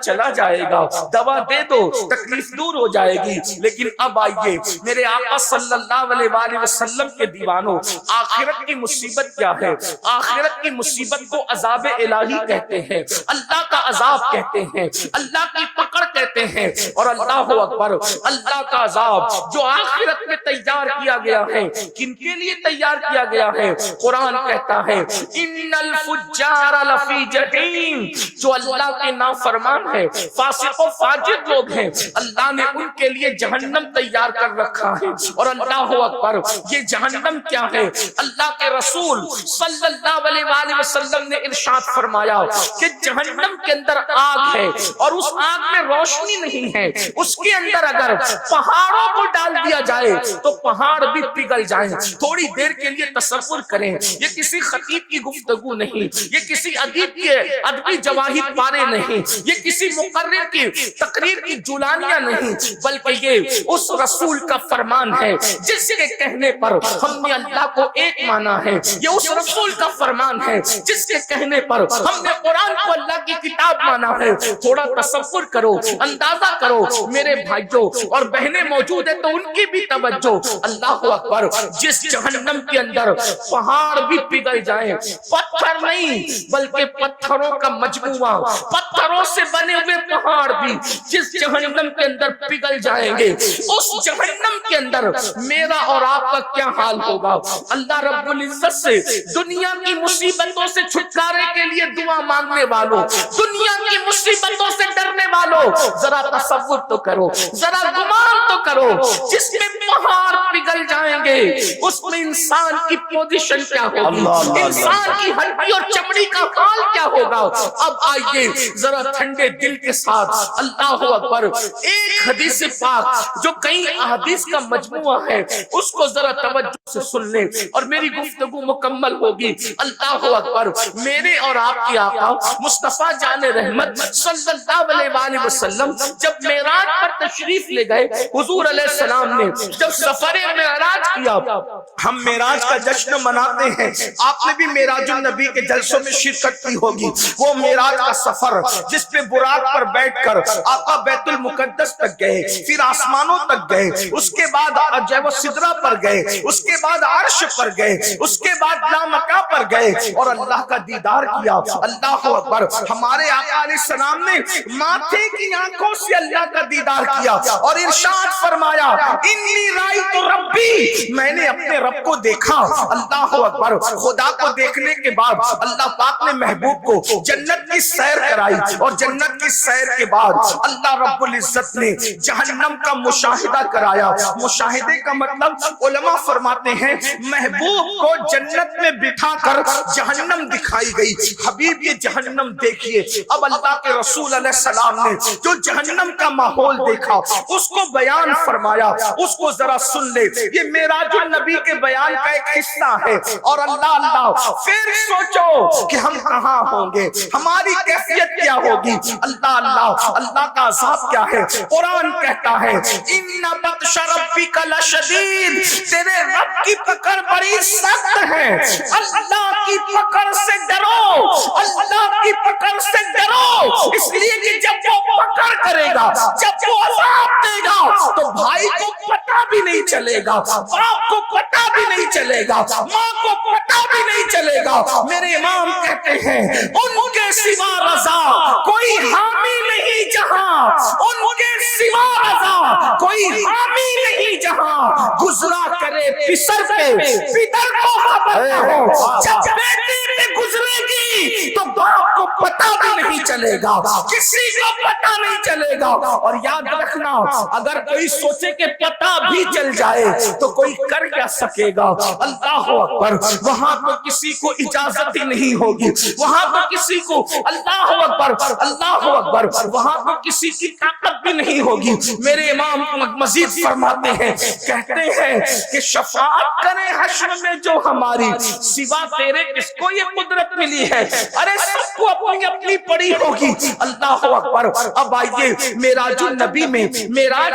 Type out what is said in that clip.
چلا جائے گا، دوا دے دو تکلیف دور ہو جائے گی۔ لیکن اب آئیے میرے آقا صلی اللہ علیہ وآلہ وسلم کے دیوانوں، آخرت کی مصیبت کیا ہے؟ آخرت کی مصیبت کو عذاب الہی کہتے ہیں، اللہ کا عذاب کہتے ہیں، اللہ کی پکڑ کہتے ہیں۔ اور اللہ اکبر، اللہ کا عذاب جو آخرت میں تیار کیا گیا ہے، کن کے لیے تیار کیا گیا ہے؟ قرآن کہتا ہے ان الفجار لفی جحیم، جو اللہ کے نافرمان ہے، فاسق و فاجر لوگ ہیں، اللہ نے ان کے لیے جہنم تیار کر رکھا ہے۔ اور اللہ اکبر، یہ جہنم کیا ہے؟ اللہ کے رسول صلی اللہ علیہ وآلہ وسلم نے ارشاد فرمایا کہ جہنم کے اندر آگ ہے، اور اس آگ میں روشنی نہیں ہے، اس کے اندر اگر پہاڑوں کو ڈال دیا جائے تو پہاڑ بھی پگھل جائیں۔ تھوڑی دیر کے لیے تصور کریں، یہ کسی خطیب کی گفتگو نہیں، یہ کسی ادیب کے ادبی جواہر پارے نہیں، یہ کسی مقرر کی تقریر کی جولانیاں نہیں، بلکہ یہ اس رسول کا فرمان ہے جس کے کہنے پر ہم نے اللہ کو ایک مانا ہے۔ یہ اس رسول کا فرمان ہے جس کے کہنے پر ہم نے قرآن کو اللہ کی کتاب مانا ہے۔ تھوڑا تصور کرو، اندازہ کرو میرے بھائیوں اور بہنیں موجود ہیں تو ان کی بھی توجہ۔ اللہ اکبر، جس جہنم کے اندر پہاڑ بھی پگھل جائیں، پتھر نہیں بلکہ پتھروں کا مجموعہ، پتھروں سے بنے ہوئے پہاڑ بھی جس جہنم کے اندر پگھل جائیں گے، اس جہنم کے اندر میرا اور آپ کا کیا حال ہوگا؟ اللہ رب العزت سے دنیا کی مصیبتوں سے چھٹکارے کے لیے دعا مانگنے والوں، دنیا کی مصیبتوں سے ڈرنے والوں، ذرا تصور تو کرو، ذرا گمان تو کرو، جس میں پہاڑ پگھل جائیں گے اس میں انسان کی پوزیشن کیا ہوگی، انسان کی ہڈی اور چمڑی کا حال کیا ہوگا؟ اب آئیے ذرا ٹھنڈے دل کے ساتھ اللہ اکبر ایک حدیث پاک جو کئی احادیث کا مجموعہ ہے اس کو ذرا توجہ سے سن لیں اور میری گفتگو مکمل ہوگی۔ اللہ اکبر، میرے اور آپ کی آقا مصطفیٰ جان رحمت صلی اللہ علیہ وآلہ وسلم جب معراج پر تشریف لے گئے، حضور علیہ السلام نے جب سفر معراج کیا، ہم معراج کا جشن مناتے ہیں، آپ نے بھی معراج النبی کے جلسوں میں شرکت کی ہوگی۔ وہ معراج کا سفر جس پہ براق پر بیٹھ کر آقا بیت المقدس تک گئے، پھر آسمانوں تک گئے، اس کے بعد وہ سدرہ پر گئے، اس کے بعد عرش پر گئے، اس کے بعد لامکہ پر گئے اور اللہ کا دیدار کیا۔ اللہ اکبر، ہمارے آقا علیہ السلام نے ماتھے کی آنکھوں سے اللہ کا دیدار کیا اور ارشاد فرمایا انی رأیت ربی، میں نے اپنے رب کو دیکھا۔ اللہ اکبر، خدا کو دیکھنے کے بعد اللہ پاک نے محبوب کو جنت کی سیر کرائی اور جنت کی سیر کے بعد اللہ رب العزت نے جہنم کا مشاہدہ کرایا۔ مشاہدے کا مطلب علماء فرماتے ہیں محبوب کو جنت میں بٹھا کر جہنم دکھائی گئی۔ حبیب یہ جہنم دیکھیے، اب اللہ کے رسول علیہ السلام نے جو جہنم کا ماحول دیکھا اس کو بیان فرمایا، اس کو ذرا سن لے۔ یہ معراج النبی کے بیان کا ایک حصہ ہے اور اللہ پھر سوچو کہ ہم کہاں ہوں گے، ہماری کیفیت کیا ہوگی۔ اللہ کا عذاب کیا ہے؟ قرآن کہتا ہے ان بطش ربک لشدید، تیرے رب کی پکڑ بڑی سخت ہے۔ اللہ کی پکڑ سے ڈرو، اللہ کی پکڑ سے ڈرو، اس لیے کہ جب وہ پکڑ کرے گا، جب وہ عذاب دے گا تو بھائی کو پتہ بھی نہیں چلے گا، باپ کو پتہ بھی نہیں چلے گا، ماں کو پتہ بھی نہیں چلے گا۔ میرے امام کہتے ہیں ان کے سوا رضا کوئی حامی نہیں جہاں، ان کے سوا رضا کوئی حامی نہیں جہاں، گزرا کرے پسر پہ پدر کو خبر نہ ہو، جب بیٹی پہ گزرے گی تو باپ کو پتہ بھی نہیں چلے گا، کسی کو پتہ نہیں چلے گا۔ اور یاد رکھنا اگر کوئی سوچے کہ پتہ بھی چل جائے تو کوئی کر کیا سکے گا؟ اللہ اکبر، وہاں تو کسی کو اجازت ہی نہیں ہوگی، وہاں تو کسی کو اللہ اکبر وہاں تو کسی کی طاقت بھی نہیں ہوگی۔ میرے امام مزید فرماتے ہیں، کہتے ہیں کہ شفاعت کرے حشر میں جو ہماری، سوا تیرے کس کو یہ قدرت ملی ہے؟ ارے سب کو اپنی اپنی پڑی ہوگی۔ اللہ اکبر، اب آئیے معراج النبی میں معراج